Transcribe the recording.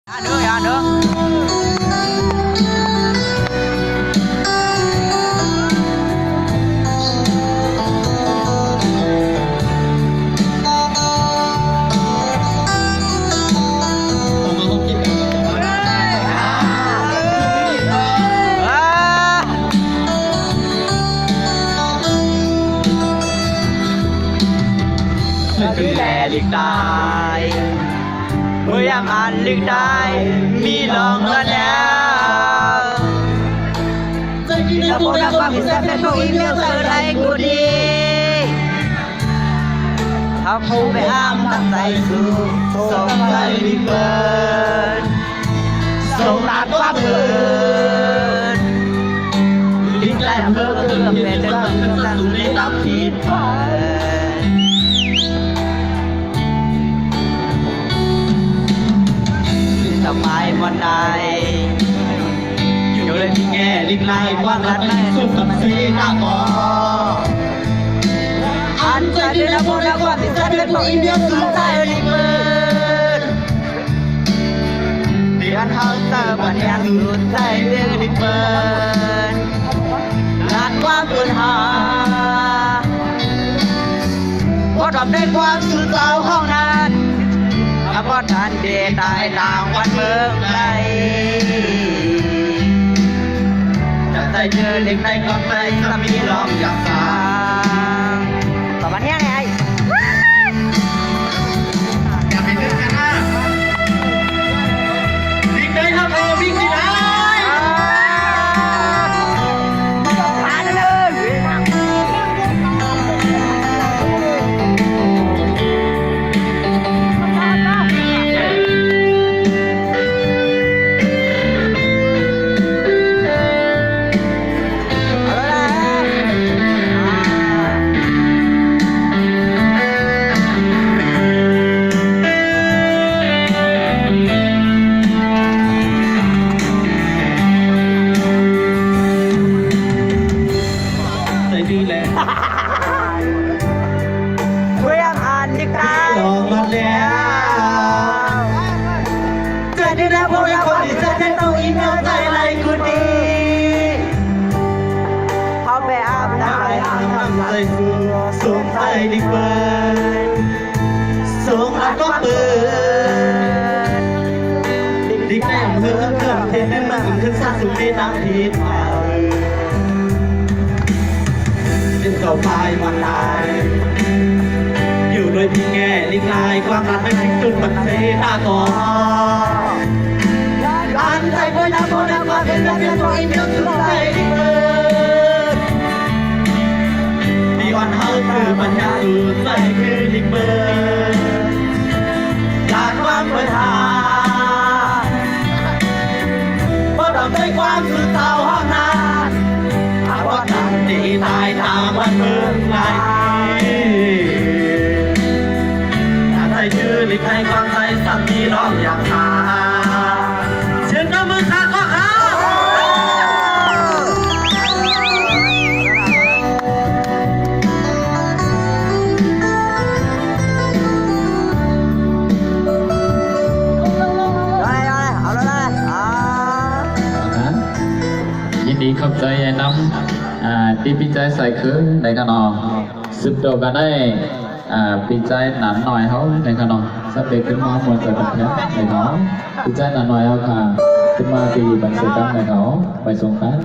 À nữa. Cứ lẽ lịch đại mới em ăn lịch đại mi lòng ngân nào Cô đã qua mình xem lên không email giờ đây cô đi học về am tặng tay dù sống tay đi bơn sống đạt quá bơn lịch lại mơ cơm về đơn thân ra dù đi tóc thịtทำไมวันใดอยู่เลยที่แง่ลิงไล่กว้างรัดไม่สุดกับสีหน้าหมออันใจดีนะพวกเราความติดใจเป็นพวกอินเดียสุดใจลิงเบิร์นเดือนเฮาเตอร์บันยังสุดใจเรื่องลิงเบิร์นลานกว้างเกินหาเพราะทำได้ความสุดเจ้าห้องนั้นเพราะท่านเดตายต่างวันเมืองไกลจะได้เจอเด็กในกองใจสามีร้องอยากฟังต่อมาเนี้ยไงอยากให้เดินกันนะวิ่งได้ครับวิ่งสิได้ผ่านเลยเพื่อนอ่านดิกาลองมาแล้วเกิดที่แล้วพวกเราคนที่จะได้ต้องอินเอาใจไรคุณดีเขาไปอาบน้ำใจสูงใจดิเปิดสูงแล้วก็เปิดดิแก้มเพื่อนเพื่อนเทนมันขึ้นสร้างสุดที่น้ำทิพย์เป็นเก่าพายวันลายอยู่โดยพี่แง่ลิงลายความรักไม่ทิ้งจุดมันเสียก่อนอันใจเพื่อนน้ำมันน้ำมันเป็นเรื่องของอินเดียสุดใจดิเบิร์ดดีวันเฮาคือปัญญาสุดใจคือดิเบิร์ดจากความปัญหาเพราะเราได้ความสุดเศร้าห้องน้ำเพราะท่านดีตายทางวันเมืองไกลชื่อลิขิตความใจสักทีร้องอยากหาเชิญน้ำมือข้าก็หายินดีขอบใจน้ำที่พี่ใจใส่คืนในขนมสืบโตกันได้พี่ใจหนานหน่อยเขาในขนมสเปคขึ้นมาหมดแต่เป็นแค่ในเขาพี่ใจหนานหน่อยเขาค่ะขึ้นมาที่บันเสกันในเขาไปส่งกัน